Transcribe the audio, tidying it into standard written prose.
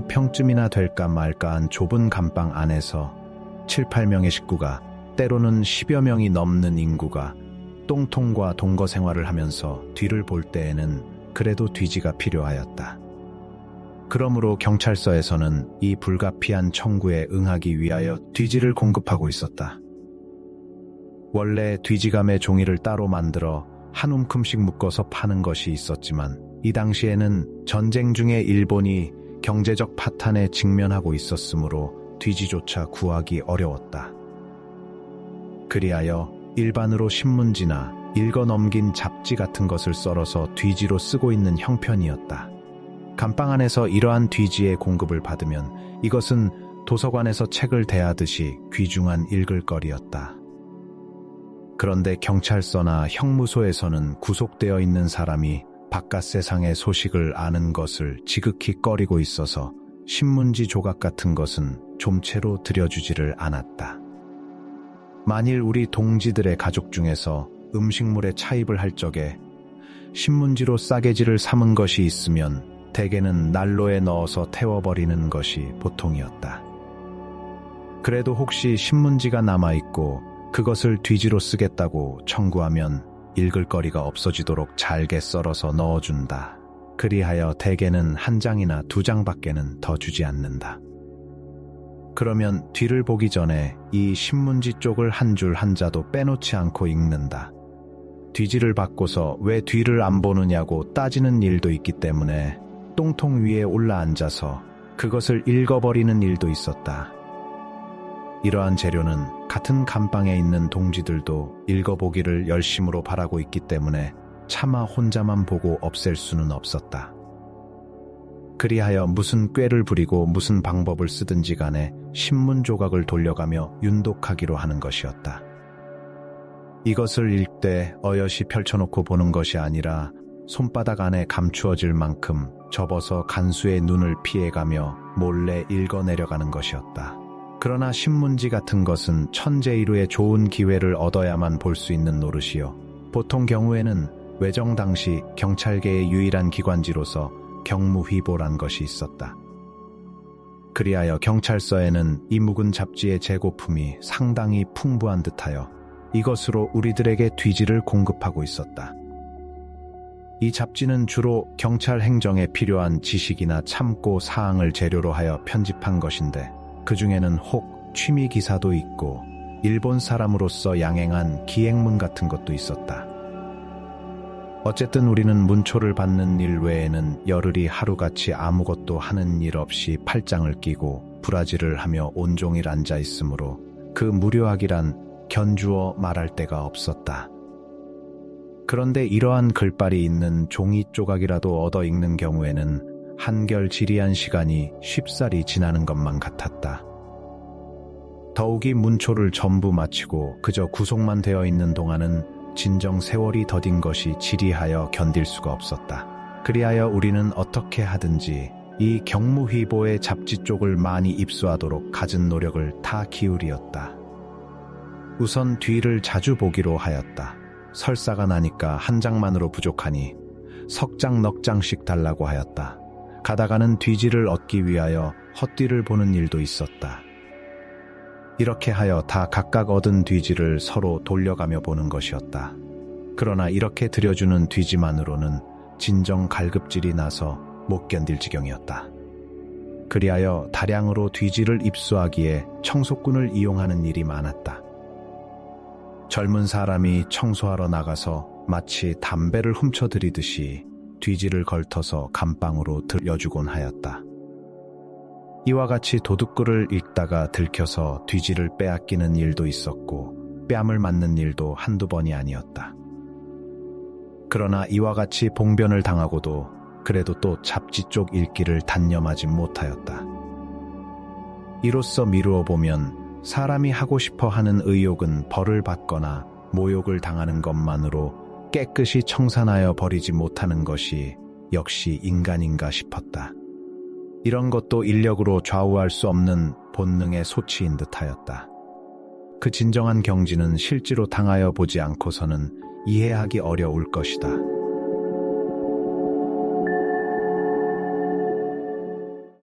2평쯤이나 될까 말까한 좁은 감방 안에서 7, 8명의 식구가, 때로는 10여 명이 넘는 인구가 똥통과 동거 생활을 하면서 뒤를 볼 때에는 그래도 뒤지가 필요하였다. 그러므로 경찰서에서는 이 불가피한 청구에 응하기 위하여 뒤지를 공급하고 있었다. 원래 뒤지감의 종이를 따로 만들어 한 움큼씩 묶어서 파는 것이 있었지만 이 당시에는 전쟁 중에 일본이 경제적 파탄에 직면하고 있었으므로 뒤지조차 구하기 어려웠다. 그리하여 일반으로 신문지나 읽어 넘긴 잡지 같은 것을 썰어서 뒤지로 쓰고 있는 형편이었다. 감방 안에서 이러한 뒤지의 공급을 받으면 이것은 도서관에서 책을 대하듯이 귀중한 읽을거리였다. 그런데 경찰서나 형무소에서는 구속되어 있는 사람이 바깥 세상의 소식을 아는 것을 지극히 꺼리고 있어서 신문지 조각 같은 것은 좀채로 들여주지를 않았다. 만일 우리 동지들의 가족 중에서 음식물에 차입을 할 적에 신문지로 싸개지를 삼은 것이 있으면 대개는 난로에 넣어서 태워버리는 것이 보통이었다. 그래도 혹시 신문지가 남아있고 그것을 뒤지로 쓰겠다고 청구하면 읽을 거리가 없어지도록 잘게 썰어서 넣어준다. 그리하여 대개는 한 장이나 2장밖에는 더 주지 않는다. 그러면 뒤를 보기 전에 이 신문지 쪽을 한 줄 한자도 빼놓지 않고 읽는다. 뒤지를 받고서 왜 뒤를 안 보느냐고 따지는 일도 있기 때문에 똥통 위에 올라앉아서 그것을 읽어버리는 일도 있었다. 이러한 재료는 같은 감방에 있는 동지들도 읽어보기를 열심으로 바라고 있기 때문에 차마 혼자만 보고 없앨 수는 없었다. 그리하여 무슨 꾀를 부리고 무슨 방법을 쓰든지 간에 신문 조각을 돌려가며 윤독하기로 하는 것이었다. 이것을 읽되 어여시 펼쳐놓고 보는 것이 아니라 손바닥 안에 감추어질 만큼 접어서 간수의 눈을 피해가며 몰래 읽어내려가는 것이었다. 그러나 신문지 같은 것은 천재이루의 좋은 기회를 얻어야만 볼 수 있는 노릇이요. 보통 경우에는 외정 당시 경찰계의 유일한 기관지로서 경무휘보란 것이 있었다. 그리하여 경찰서에는 이 묵은 잡지의 재고품이 상당히 풍부한 듯하여 이것으로 우리들에게 뒤지를 공급하고 있었다. 이 잡지는 주로 경찰 행정에 필요한 지식이나 참고 사항을 재료로 하여 편집한 것인데 그 중에는 혹 취미 기사도 있고 일본 사람으로서 양행한 기행문 같은 것도 있었다. 어쨌든 우리는 문초를 받는 일 외에는 열흘이 하루같이 아무것도 하는 일 없이 팔짱을 끼고 부라지를 하며 온종일 앉아 있으므로 그 무료학이란 견주어 말할 데가 없었다. 그런데 이러한 글발이 있는 종이 조각이라도 얻어 읽는 경우에는 한결 지리한 시간이 쉽사리 지나는 것만 같았다. 더욱이 문초를 전부 마치고 그저 구속만 되어 있는 동안은 진정 세월이 더딘 것이 지리하여 견딜 수가 없었다. 그리하여 우리는 어떻게 하든지 이 경무휘보의 잡지 쪽을 많이 입수하도록 갖은 노력을 다 기울이었다. 우선 뒤를 자주 보기로 하였다. 설사가 나니까 한 장만으로 부족하니 석 장, 넉 장씩 달라고 하였다. 가다가는 뒤지를 얻기 위하여 헛뒤를 보는 일도 있었다. 이렇게 하여 다 각각 얻은 뒤지를 서로 돌려가며 보는 것이었다. 그러나 이렇게 들여주는 뒤지만으로는 진정 갈급질이 나서 못 견딜 지경이었다. 그리하여 다량으로 뒤지를 입수하기에 청소꾼을 이용하는 일이 많았다. 젊은 사람이 청소하러 나가서 마치 담배를 훔쳐들이듯이 뒤지를 걸터서 감방으로 들여주곤 하였다. 이와 같이 도둑글을 읽다가 들켜서 뒤지를 빼앗기는 일도 있었고 뺨을 맞는 일도 한두 번이 아니었다. 그러나 이와 같이 봉변을 당하고도 그래도 또 잡지 쪽 읽기를 단념하지 못하였다. 이로써 미루어 보면 사람이 하고 싶어 하는 의욕은 벌을 받거나 모욕을 당하는 것만으로 깨끗이 청산하여 버리지 못하는 것이 역시 인간인가 싶었다. 이런 것도 인력으로 좌우할 수 없는 본능의 소치인 듯하였다. 그 진정한 경지는 실제로 당하여 보지 않고서는 이해하기 어려울 것이다.